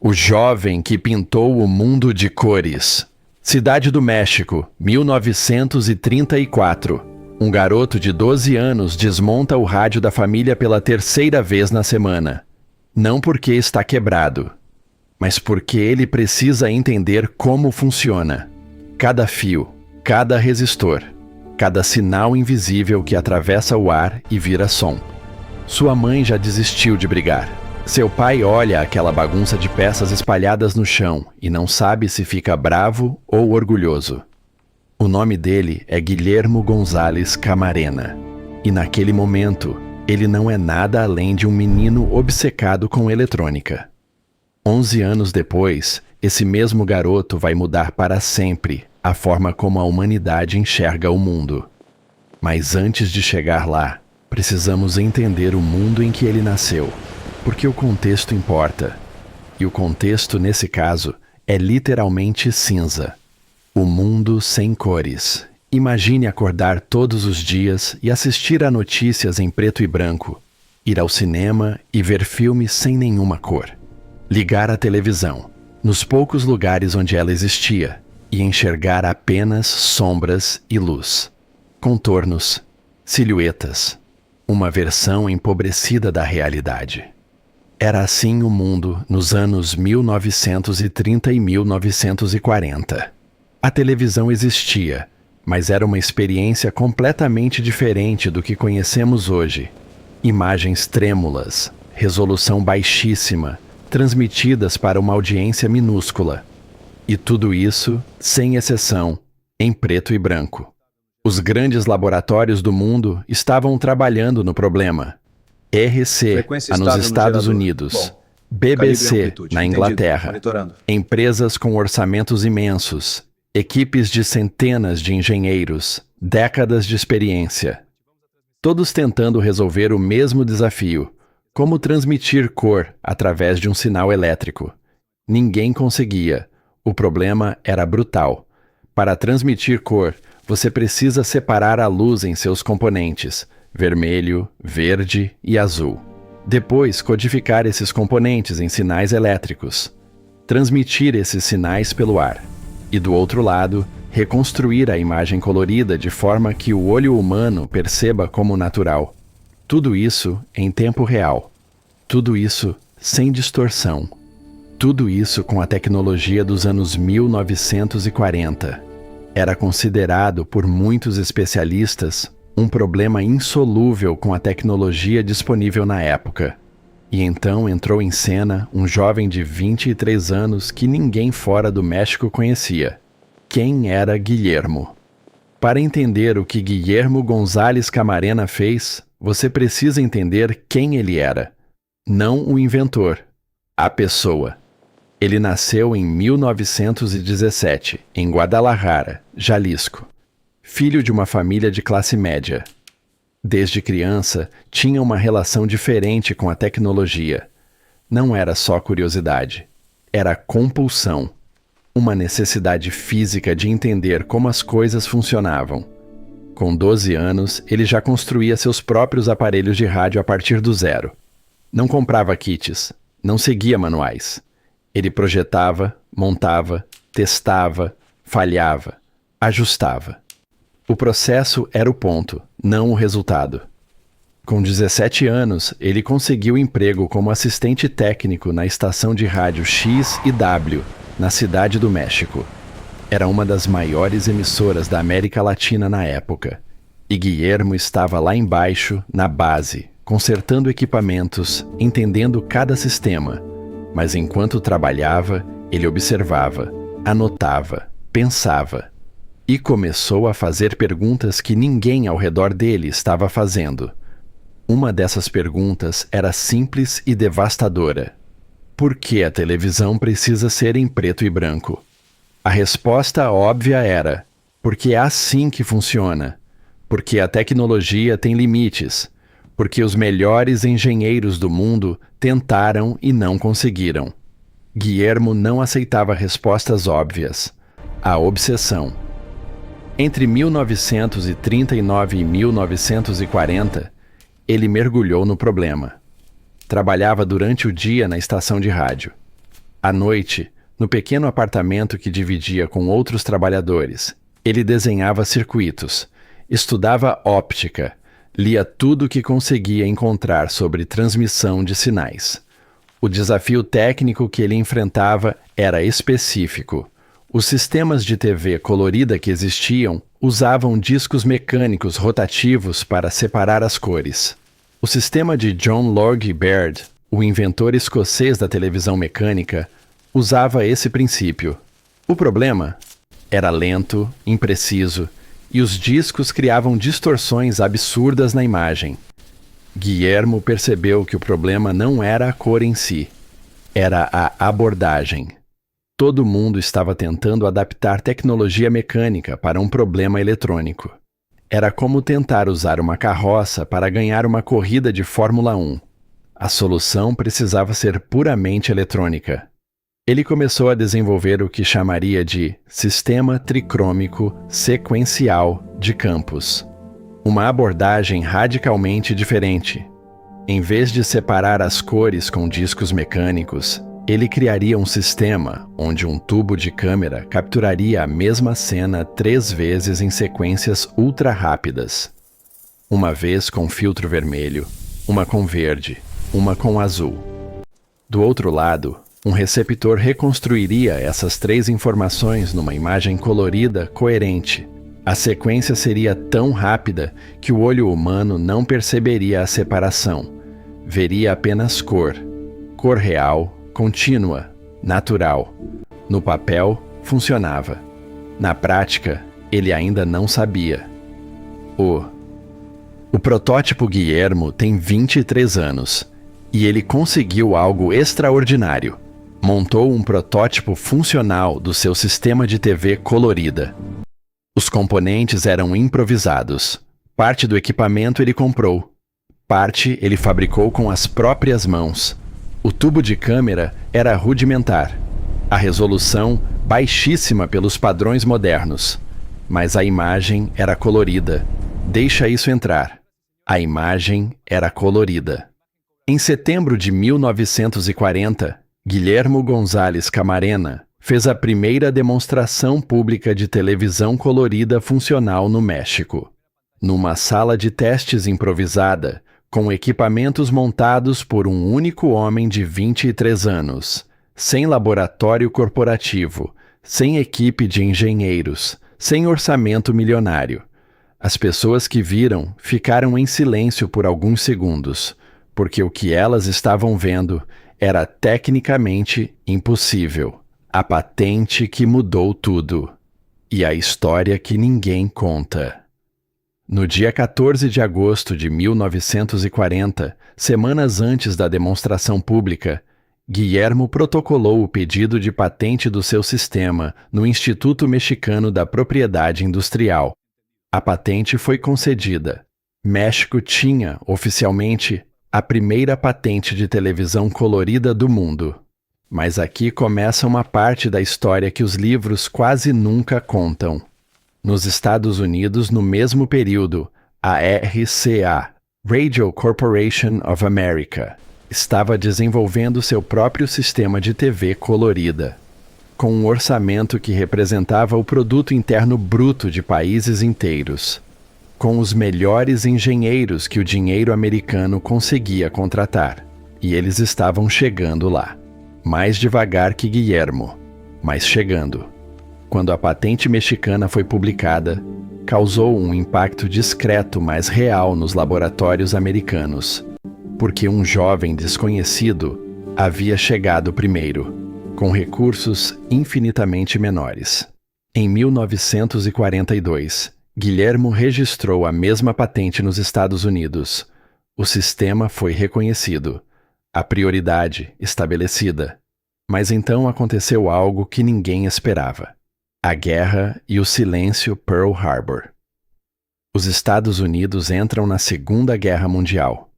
O jovem que pintou o mundo de cores. Cidade do México, 1934. Um garoto de 12 anos desmonta o rádio da família pela terceira vez na semana. Não porque está quebrado, mas porque ele precisa entender como funciona. Cada fio, cada resistor, cada sinal invisível que atravessa o ar e vira som. Sua mãe já desistiu de brigar. Seu pai olha aquela bagunça de peças espalhadas no chão e não sabe se fica bravo ou orgulhoso. O nome dele é Guillermo González Camarena. E naquele momento, ele não é nada além de um menino obcecado com eletrônica. 11 anos depois, esse mesmo garoto vai mudar para sempre a forma como a humanidade enxerga o mundo. Mas antes de chegar lá, precisamos entender o mundo em que ele nasceu. Porque o contexto importa. E o contexto, nesse caso, é literalmente cinza. O mundo sem cores. Imagine acordar todos os dias e assistir a notícias em preto e branco. Ir ao cinema e ver filmes sem nenhuma cor. Ligar a televisão, nos poucos lugares onde ela existia, e enxergar apenas sombras e luz. Contornos, silhuetas. Uma versão empobrecida da realidade. Era assim o mundo nos anos 1930 e 1940. A televisão existia, mas era uma experiência completamente diferente do que conhecemos hoje. Imagens trêmulas, resolução baixíssima, transmitidas para uma audiência minúscula. E tudo isso, sem exceção, em preto e branco. Os grandes laboratórios do mundo estavam trabalhando no problema. RC nos Estados Unidos, BBC na Inglaterra, empresas com orçamentos imensos, equipes de centenas de engenheiros, décadas de experiência. Todos tentando resolver o mesmo desafio, como transmitir cor através de um sinal elétrico. Ninguém conseguia, o problema era brutal. Para transmitir cor, você precisa separar a luz em seus componentes, vermelho, verde e azul. Depois, codificar esses componentes em sinais elétricos. Transmitir esses sinais pelo ar. E do outro lado, reconstruir a imagem colorida de forma que o olho humano perceba como natural. Tudo isso em tempo real. Tudo isso sem distorção. Tudo isso com a tecnologia dos anos 1940. Era considerado por muitos especialistas um problema insolúvel com a tecnologia disponível na época. E então entrou em cena um jovem de 23 anos que ninguém fora do México conhecia. Quem era Guillermo? Para entender o que Guillermo González Camarena fez, você precisa entender quem ele era. Não o inventor, a pessoa. Ele nasceu em 1917, em Guadalajara, Jalisco. Filho de uma família de classe média. Desde criança, tinha uma relação diferente com a tecnologia. Não era só curiosidade, era compulsão. Uma necessidade física de entender como as coisas funcionavam. Com 12 anos, ele já construía seus próprios aparelhos de rádio a partir do zero. Não comprava kits, não seguia manuais. Ele projetava, montava, testava, falhava, ajustava. O processo era o ponto, não o resultado. Com 17 anos, ele conseguiu emprego como assistente técnico na estação de rádio X e W, na Cidade do México. Era uma das maiores emissoras da América Latina na época. E Guillermo estava lá embaixo, na base, consertando equipamentos, entendendo cada sistema. Mas enquanto trabalhava, ele observava, anotava, pensava. E começou a fazer perguntas que ninguém ao redor dele estava fazendo. Uma dessas perguntas era simples e devastadora. Por que a televisão precisa ser em preto e branco? A resposta óbvia era: porque é assim que funciona. Porque a tecnologia tem limites. Porque os melhores engenheiros do mundo tentaram e não conseguiram. Guillermo não aceitava respostas óbvias. A obsessão. Entre 1939 e 1940, ele mergulhou no problema. Trabalhava durante o dia na estação de rádio. À noite, no pequeno apartamento que dividia com outros trabalhadores, ele desenhava circuitos, estudava óptica, lia tudo o que conseguia encontrar sobre transmissão de sinais. O desafio técnico que ele enfrentava era específico. Os sistemas de TV colorida que existiam usavam discos mecânicos rotativos para separar as cores. O sistema de John Logie Baird, o inventor escocês da televisão mecânica, usava esse princípio. O problema era lento, impreciso, e os discos criavam distorções absurdas na imagem. Guillermo percebeu que o problema não era a cor em si, era a abordagem. Todo mundo estava tentando adaptar tecnologia mecânica para um problema eletrônico. Era como tentar usar uma carroça para ganhar uma corrida de Fórmula 1. A solução precisava ser puramente eletrônica. Ele começou a desenvolver o que chamaria de Sistema Tricrômico Sequencial de Campos. Uma abordagem radicalmente diferente. Em vez de separar as cores com discos mecânicos, ele criaria um sistema onde um tubo de câmera capturaria a mesma cena 3 vezes em sequências ultra rápidas. Uma vez com filtro vermelho, uma com verde, uma com azul. Do outro lado, um receptor reconstruiria essas 3 informações numa imagem colorida coerente. A sequência seria tão rápida que o olho humano não perceberia a separação. Veria apenas cor. Cor real, contínua, natural. No papel, funcionava. Na prática, ele ainda não sabia. O protótipo Guillermo tem 23 anos e ele conseguiu algo extraordinário. Montou um protótipo funcional do seu sistema de TV colorida. Os componentes eram improvisados. Parte do equipamento ele comprou. Parte ele fabricou com as próprias mãos. O tubo de câmera era rudimentar. A resolução baixíssima pelos padrões modernos. Mas a imagem era colorida. Deixa isso entrar. A imagem era colorida. Em setembro de 1940, Guillermo González Camarena fez a primeira demonstração pública de televisão colorida funcional no México. Numa sala de testes improvisada, com equipamentos montados por um único homem de 23 anos, sem laboratório corporativo, sem equipe de engenheiros, sem orçamento milionário. As pessoas que viram ficaram em silêncio por alguns segundos, porque o que elas estavam vendo era tecnicamente impossível. A patente que mudou tudo. E a história que ninguém conta. No dia 14 de agosto de 1940, semanas antes da demonstração pública, Guillermo protocolou o pedido de patente do seu sistema no Instituto Mexicano da Propriedade Industrial. A patente foi concedida. México tinha, oficialmente, a primeira patente de televisão colorida do mundo. Mas aqui começa uma parte da história que os livros quase nunca contam. Nos Estados Unidos, no mesmo período, a RCA, Radio Corporation of America, estava desenvolvendo seu próprio sistema de TV colorida, com um orçamento que representava o produto interno bruto de países inteiros, com os melhores engenheiros que o dinheiro americano conseguia contratar, e eles estavam chegando lá. Mais devagar que Guillermo, mas chegando. Quando a patente mexicana foi publicada, causou um impacto discreto, mas real nos laboratórios americanos, porque um jovem desconhecido havia chegado primeiro, com recursos infinitamente menores. Em 1942, Guillermo registrou a mesma patente nos Estados Unidos. O sistema foi reconhecido. A prioridade estabelecida. Mas então aconteceu algo que ninguém esperava. A guerra e o silêncio Pearl Harbor. Os Estados Unidos entram na Segunda Guerra Mundial.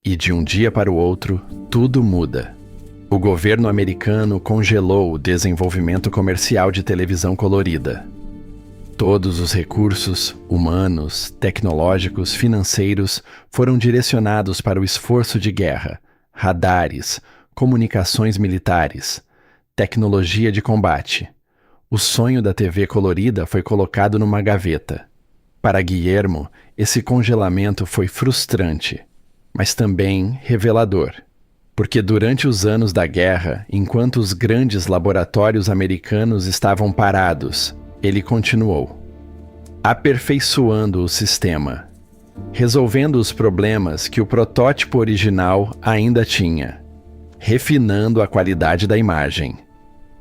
E de um dia para o outro, tudo muda. O governo americano congelou o desenvolvimento comercial de televisão colorida. Todos os recursos humanos, tecnológicos, financeiros foram direcionados para o esforço de guerra. Radares, comunicações militares, Tecnologia de combate. O sonho da TV colorida foi colocado numa gaveta. Para Guillermo, esse congelamento foi frustrante, mas também revelador. Porque durante os anos da guerra, enquanto os grandes laboratórios americanos estavam parados, ele continuou, aperfeiçoando o sistema, resolvendo os problemas que o protótipo original ainda tinha, refinando a qualidade da imagem.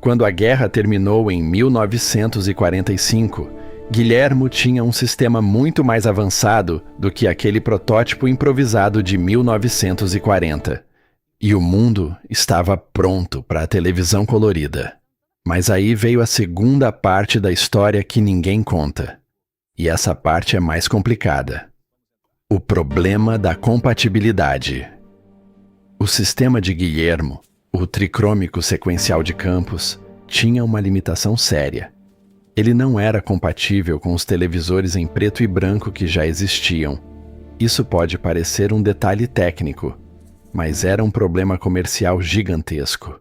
Quando a guerra terminou em 1945, Guillermo tinha um sistema muito mais avançado do que aquele protótipo improvisado de 1940. E o mundo estava pronto para a televisão colorida. Mas aí veio a segunda parte da história que ninguém conta. E essa parte é mais complicada. O problema da compatibilidade. O sistema de Guillermo, o tricrômico sequencial de campos, tinha uma limitação séria. Ele não era compatível com os televisores em preto e branco que já existiam. Isso pode parecer um detalhe técnico, mas era um problema comercial gigantesco.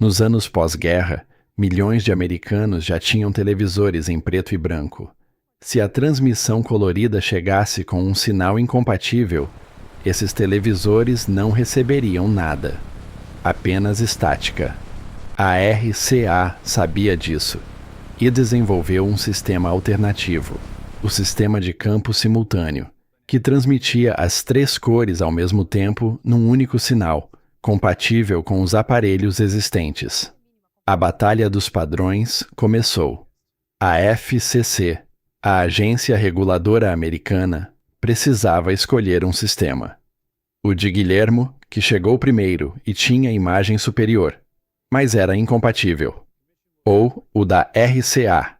Nos anos pós-guerra, milhões de americanos já tinham televisores em preto e branco. Se a transmissão colorida chegasse com um sinal incompatível, esses televisores não receberiam nada, apenas estática. A RCA sabia disso e desenvolveu um sistema alternativo, o sistema de campo simultâneo, que transmitia as 3 cores ao mesmo tempo num único sinal, compatível com os aparelhos existentes. A batalha dos padrões começou. A FCC, a agência reguladora americana, precisava escolher um sistema. O de Guillermo, que chegou primeiro e tinha imagem superior, mas era incompatível. Ou o da RCA,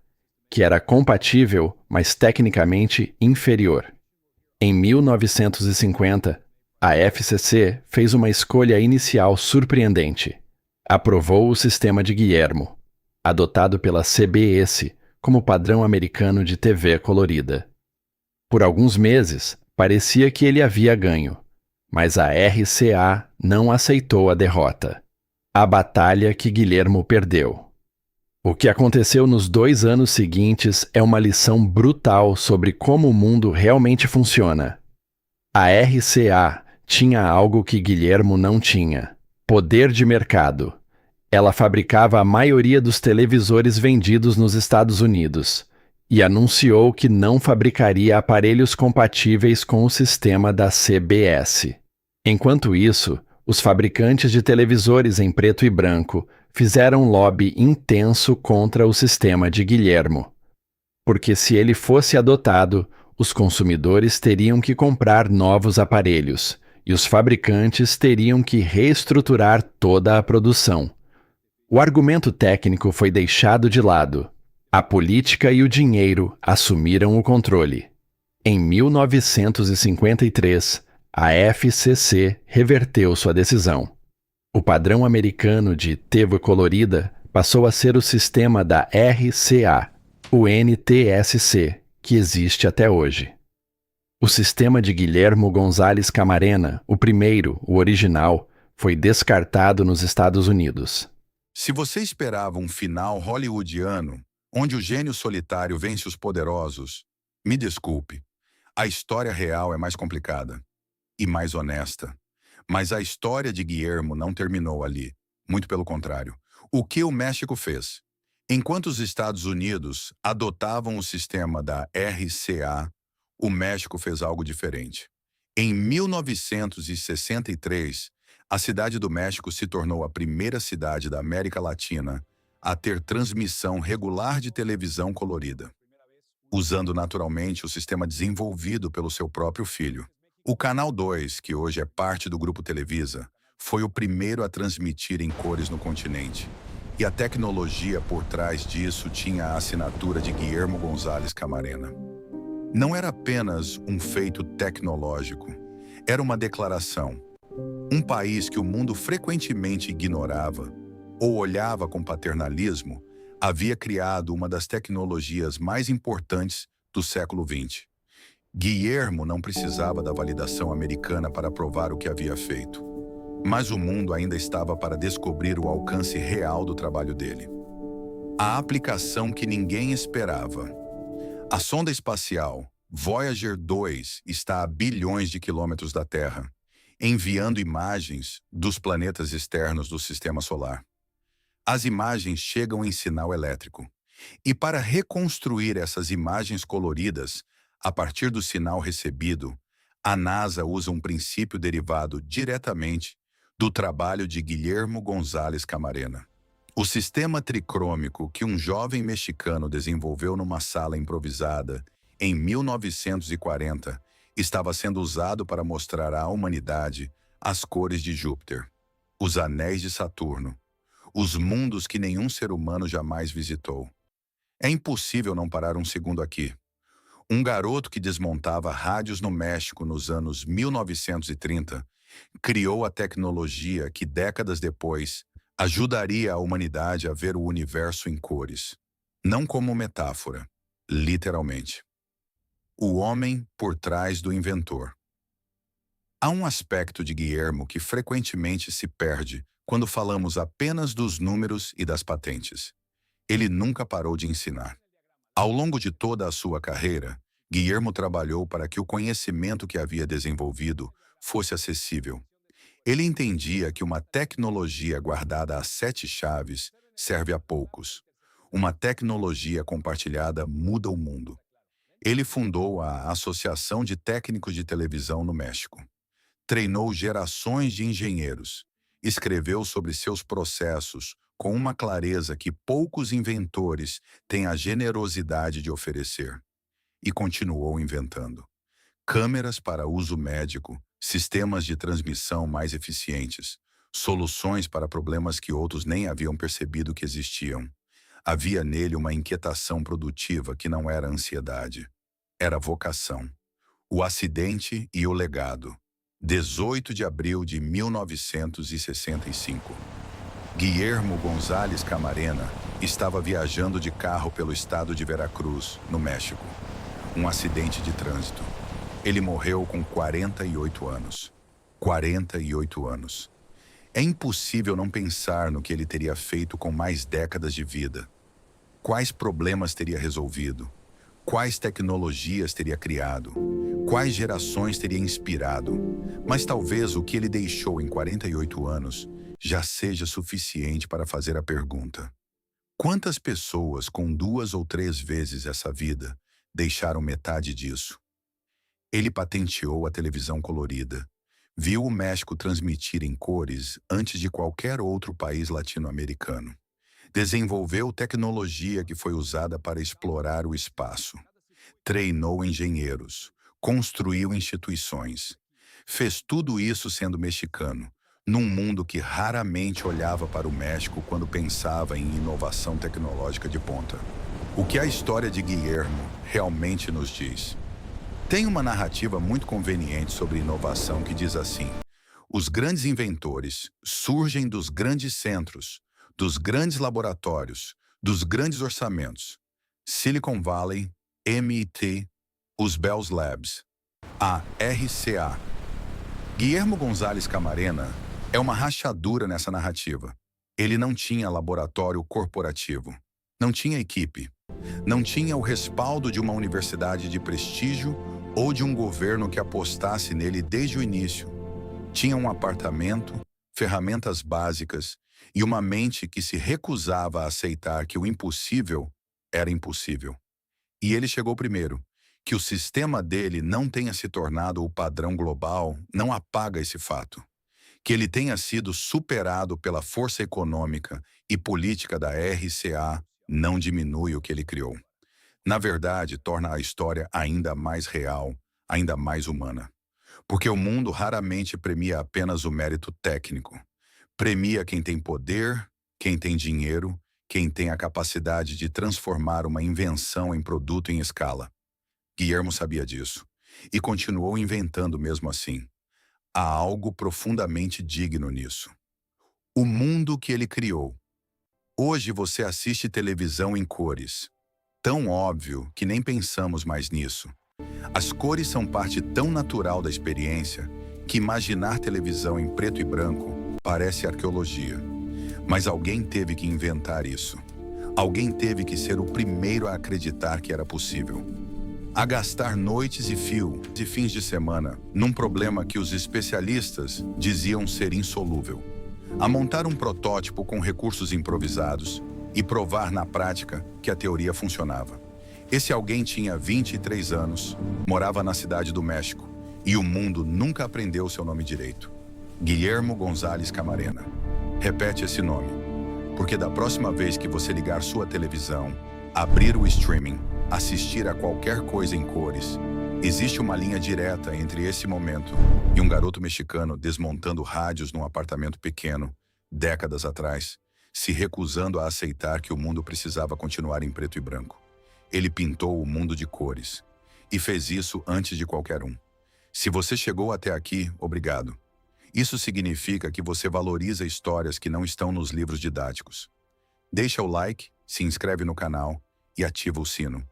que era compatível, mas tecnicamente inferior. Em 1950, a FCC fez uma escolha inicial surpreendente. Aprovou o sistema de Guillermo, adotado pela CBS como padrão americano de TV colorida. Por alguns meses, parecia que ele havia ganho, mas a RCA não aceitou a derrota. A batalha que Guillermo perdeu. O que aconteceu nos 2 anos seguintes é uma lição brutal sobre como o mundo realmente funciona. A RCA tinha algo que Guillermo não tinha: poder de mercado. Ela fabricava a maioria dos televisores vendidos nos Estados Unidos e anunciou que não fabricaria aparelhos compatíveis com o sistema da CBS. Enquanto isso, os fabricantes de televisores em preto e branco fizeram um lobby intenso contra o sistema de Guillermo. Porque se ele fosse adotado, os consumidores teriam que comprar novos aparelhos e os fabricantes teriam que reestruturar toda a produção. O argumento técnico foi deixado de lado. A política e o dinheiro assumiram o controle. Em 1953, a FCC reverteu sua decisão. O padrão americano de TV colorida passou a ser o sistema da RCA, o NTSC, que existe até hoje. O sistema de Guillermo González Camarena, o primeiro, o original, foi descartado nos Estados Unidos. Se você esperava um final hollywoodiano, onde o gênio solitário vence os poderosos, me desculpe, a história real é mais complicada e mais honesta. Mas a história de Guillermo não terminou ali. Muito pelo contrário. O que o México fez? Enquanto os Estados Unidos adotavam o sistema da RCA, o México fez algo diferente. Em 1963, a cidade do México se tornou a primeira cidade da América Latina a ter transmissão regular de televisão colorida, usando naturalmente o sistema desenvolvido pelo seu próprio filho. O Canal 2, que hoje é parte do Grupo Televisa, foi o primeiro a transmitir em cores no continente. E a tecnologia por trás disso tinha a assinatura de Guillermo González Camarena. Não era apenas um feito tecnológico, era uma declaração. Um país que o mundo frequentemente ignorava ou olhava com paternalismo havia criado uma das tecnologias mais importantes do século XX. Guillermo não precisava da validação americana para provar o que havia feito. Mas o mundo ainda estava para descobrir o alcance real do trabalho dele. A aplicação que ninguém esperava. A sonda espacial Voyager 2 está a bilhões de quilômetros da Terra, enviando imagens dos planetas externos do Sistema Solar. As imagens chegam em sinal elétrico. E para reconstruir essas imagens coloridas, a partir do sinal recebido, a NASA usa um princípio derivado diretamente do trabalho de Guillermo González Camarena. O sistema tricrômico que um jovem mexicano desenvolveu numa sala improvisada em 1940 estava sendo usado para mostrar à humanidade as cores de Júpiter, os anéis de Saturno, os mundos que nenhum ser humano jamais visitou. É impossível não parar um segundo aqui. Um garoto que desmontava rádios no México nos anos 1930 criou a tecnologia que, décadas depois, ajudaria a humanidade a ver o universo em cores. Não como metáfora, literalmente. O homem por trás do inventor. Há um aspecto de Guillermo que frequentemente se perde quando falamos apenas dos números e das patentes. Ele nunca parou de ensinar. Ao longo de toda a sua carreira, Guillermo trabalhou para que o conhecimento que havia desenvolvido fosse acessível. Ele entendia que uma tecnologia guardada a 7 chaves serve a poucos. Uma tecnologia compartilhada muda o mundo. Ele fundou a Associação de Técnicos de Televisão no México. Treinou gerações de engenheiros. Escreveu sobre seus processos com uma clareza que poucos inventores têm a generosidade de oferecer. E continuou inventando. Câmeras para uso médico, sistemas de transmissão mais eficientes, soluções para problemas que outros nem haviam percebido que existiam. Havia nele uma inquietação produtiva que não era ansiedade. Era vocação. O acidente e o legado. 18 de abril de 1965. Guillermo González Camarena estava viajando de carro pelo estado de Veracruz, no México. Um acidente de trânsito. Ele morreu com 48 anos. 48 anos. É impossível não pensar no que ele teria feito com mais décadas de vida. Quais problemas teria resolvido? Quais tecnologias teria criado? Quais gerações teria inspirado? Mas talvez o que ele deixou em 48 anos já seja suficiente para fazer a pergunta: quantas pessoas com 2 ou 3 vezes essa vida deixaram metade disso? Ele patenteou a televisão colorida. Viu o México transmitir em cores antes de qualquer outro país latino-americano. Desenvolveu tecnologia que foi usada para explorar o espaço. Treinou engenheiros. Construiu instituições. Fez tudo isso sendo mexicano, num mundo que raramente olhava para o México quando pensava em inovação tecnológica de ponta. O que a história de Guillermo realmente nos diz? Tem uma narrativa muito conveniente sobre inovação que diz assim: os grandes inventores surgem dos grandes centros, dos grandes laboratórios, dos grandes orçamentos. Silicon Valley, MIT, os Bell Labs, a RCA. Guillermo González Camarena é uma rachadura nessa narrativa. Ele não tinha laboratório corporativo, não tinha equipe, não tinha o respaldo de uma universidade de prestígio ou de um governo que apostasse nele desde o início. Tinha um apartamento, ferramentas básicas e uma mente que se recusava a aceitar que o impossível era impossível. E ele chegou primeiro. Que o sistema dele não tenha se tornado o padrão global não apaga esse fato. Que ele tenha sido superado pela força econômica e política da RCA não diminui o que ele criou. Na verdade, torna a história ainda mais real, ainda mais humana. Porque o mundo raramente premia apenas o mérito técnico. Premia quem tem poder, quem tem dinheiro, quem tem a capacidade de transformar uma invenção em produto em escala. Guillermo sabia disso e continuou inventando mesmo assim. Há algo profundamente digno nisso. O mundo que ele criou. Hoje você assiste televisão em cores. Tão óbvio que nem pensamos mais nisso. As cores são parte tão natural da experiência que imaginar televisão em preto e branco parece arqueologia. Mas alguém teve que inventar isso. Alguém teve que ser o primeiro a acreditar que era possível. A gastar noites e fio de fins de semana num problema que os especialistas diziam ser insolúvel. A montar um protótipo com recursos improvisados e provar na prática que a teoria funcionava. Esse alguém tinha 23 anos, morava na cidade do México e o mundo nunca aprendeu seu nome direito. Guillermo González Camarena. Repete esse nome, porque da próxima vez que você ligar sua televisão, abrir o streaming, assistir a qualquer coisa em cores, existe uma linha direta entre esse momento e um garoto mexicano desmontando rádios num apartamento pequeno, décadas atrás, se recusando a aceitar que o mundo precisava continuar em preto e branco. Ele pintou o mundo de cores e fez isso antes de qualquer um. Se você chegou até aqui, obrigado. Isso significa que você valoriza histórias que não estão nos livros didáticos. Deixa o like, se inscreve no canal e ativa o sino,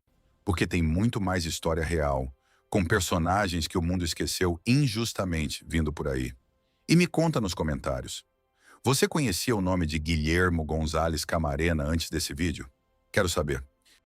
porque tem muito mais história real, com personagens que o mundo esqueceu injustamente vindo por aí. E me conta nos comentários. Você conhecia o nome de Guillermo González Camarena antes desse vídeo? Quero saber.